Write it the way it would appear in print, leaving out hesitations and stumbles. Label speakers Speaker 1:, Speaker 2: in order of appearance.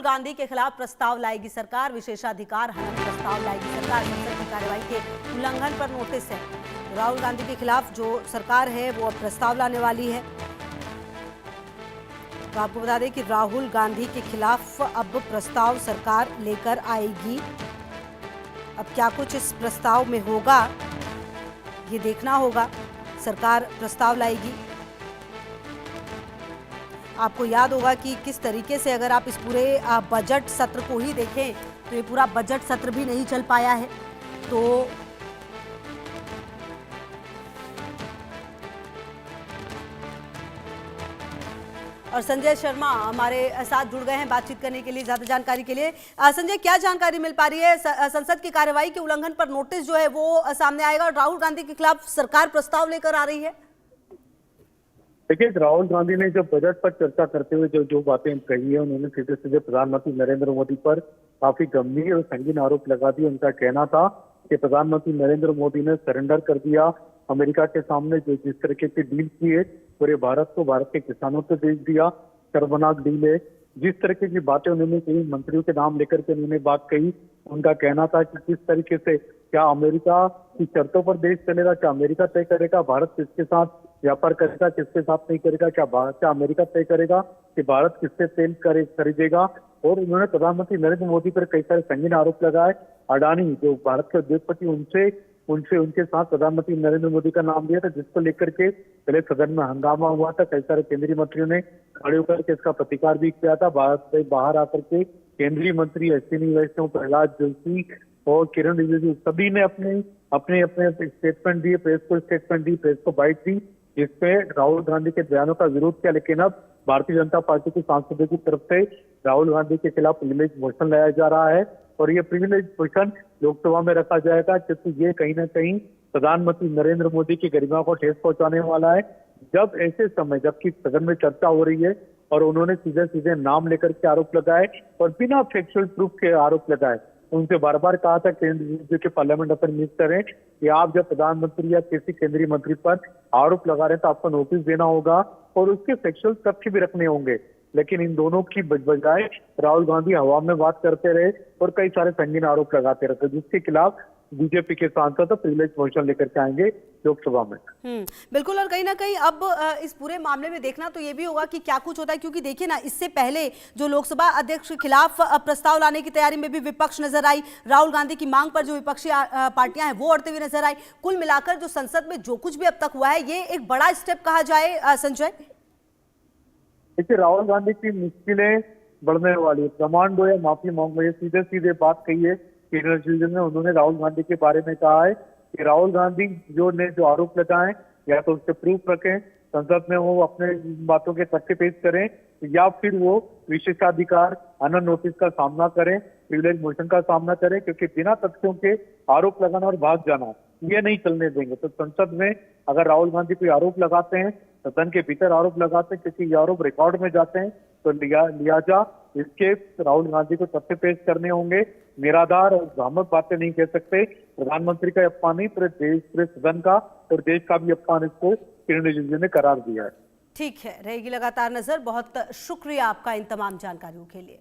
Speaker 1: गांधी के खिलाफ प्रस्ताव लाएगी सरकार, विशेषाधिकार हनन प्रस्ताव लाएगी सरकार। संसद की कार्यवाही के उल्लंघन पर नोटिस है। राहुल गांधी के खिलाफ जो सरकार है वो अब प्रस्ताव लाने वाली है। तो आपको बता दें कि राहुल गांधी के खिलाफ अब प्रस्ताव सरकार लेकर आएगी। अब क्या कुछ इस प्रस्ताव में होगा ये देखना होगा। सरकार प्रस्ताव लाएगी। आपको याद होगा कि किस तरीके से अगर आप इस पूरे बजट सत्र को ही देखें तो ये पूरा बजट सत्र भी नहीं चल पाया है। तो और संजय शर्मा हमारे साथ जुड़ गए हैं बातचीत करने के लिए, ज्यादा जानकारी के लिए। संजय, क्या जानकारी मिल पा रही है? संसद की कार्यवाही के उल्लंघन पर नोटिस जो है वो सामने आएगा और राहुल गांधी के खिलाफ सरकार प्रस्ताव लेकर आ रही है।
Speaker 2: देखिए, राहुल गांधी ने जो बजट पर चर्चा करते हुए जो बातें कही है, उन्होंने सीधे सीधे प्रधानमंत्री नरेंद्र मोदी पर काफी गंभीर और संगीन आरोप लगा दिए। उनका कहना था कि प्रधानमंत्री नरेंद्र मोदी ने सरेंडर कर दिया अमेरिका के सामने, जो जिस तरीके की डील की है पूरे भारत को, भारत के किसानों को बेच दिया, शर्मनाक डील है। जिस तरीके की बातें उन्होंने कही, मंत्रियों के नाम लेकर के उन्होंने बात कही। उनका कहना था कि किस तरीके से क्या अमेरिका की शर्तों पर देश चलेगा, क्या अमेरिका तय करेगा भारत किसके साथ व्यापार करेगा, किसके साथ नहीं करेगा, क्या अमेरिका तय करेगा कि भारत किससे तेल खरीदेगा। और उन्होंने प्रधानमंत्री नरेंद्र मोदी पर कई सारे संगीन आरोप लगाए। अडानी जो भारत के उद्योगपति, उनके साथ प्रधानमंत्री नरेंद्र मोदी का नाम लिया था, जिसको लेकर के पहले सदन में हंगामा हुआ था। कई सारे केंद्रीय मंत्रियों ने खड़े होकर के इसका प्रतिकार भी किया था। भारत से बाहर आकर के केंद्रीय मंत्री अश्विनी वैष्णव, प्रहलाद जोशी और किरण रिजिजू सभी ने अपने स्टेटमेंट दिए, प्रेस को स्टेटमेंट दी, प्रेस को बाइट दी, जिसपे राहुल गांधी के बयानों का विरोध किया। लेकिन अब भारतीय जनता पार्टी के सांसदों की तरफ से राहुल गांधी के खिलाफ प्रिविलेज मोशन लाया जा रहा है और ये प्रिविलेज मोशन लोकसभा में रखा जाएगा, क्योंकि ये कहीं ना कहीं प्रधानमंत्री नरेंद्र मोदी की गरिमा को ठेस पहुंचाने वाला है। जब ऐसे समय, जबकि सदन में चर्चा हो रही है और उन्होंने सीधे सीधे नाम लेकर के आरोप लगाए और बिना फैक्चुअल प्रूफ के आरोप लगाए। उनसे बार बार कहा था केंद्रीय के पार्लियामेंट अफेयर मिनिस्टर हैं कि आप जब प्रधानमंत्री या किसी केंद्रीय मंत्री पर आरोप लगा रहे हैं तो आपको नोटिस देना होगा और उसके फैक्चुअल तथ्य भी रखने होंगे। लेकिन इन दोनों की बजाय राहुल गांधी हवा में बात करते रहे और कई सारे संगीन आरोप लगाते रहते, जिसके खिलाफ बीजेपी के सांसद प्रिविलेज मोशन लेकर के आएंगे लोकसभा में।
Speaker 1: बिल्कुल। और कहीं ना कहीं अब इस पूरे मामले में देखना तो ये भी होगा कि क्या कुछ होता है, क्योंकि देखिए ना, इससे पहले जो लोकसभा अध्यक्ष के खिलाफ प्रस्ताव लाने की तैयारी में भी विपक्ष नजर आई। राहुल गांधी की मांग पर जो विपक्षी पार्टियां हैं वो अड़ते हुए नजर आई। कुल मिलाकर जो संसद में जो कुछ भी अब तक हुआ है, ये एक बड़ा स्टेप कहा जाए संजय।
Speaker 2: देखिए, राहुल गांधी की मुश्किलें बढ़ने वाली, प्रमाण दो या माफी मांगो, ये सीधे सीधे बात कही है। में उन्होंने राहुल गांधी के बारे में कहा है कि राहुल गांधी जो आरोप लगाए या तो उसके प्रूफ रखें, संसद में वो अपने बातों के तथ्य पेश करें, या फिर वो विशेषाधिकार हनन नोटिस का सामना करें, प्रिविलेज मोशन का सामना करें, क्योंकि बिना तथ्यों के आरोप लगाना और भाग जाना ये नहीं चलने देंगे। तो संसद में अगर राहुल गांधी कोई आरोप लगाते हैं, सदन के भीतर आरोप लगाते हैं, क्योंकि ये आरोप रिकॉर्ड में जाते हैं, तो लिहाजा इसके राहुल गांधी को तथ्य पेश करने होंगे। निराधार और भ्रामक बातें नहीं कह सकते। प्रधानमंत्री का अपमान नहीं, पूरे सदन का और देश का भी अपमान इसको किरण रिजिजू ने करार दिया है।
Speaker 1: ठीक है, रहेगी लगातार नजर। बहुत शुक्रिया आपका इन तमाम जानकारियों के लिए।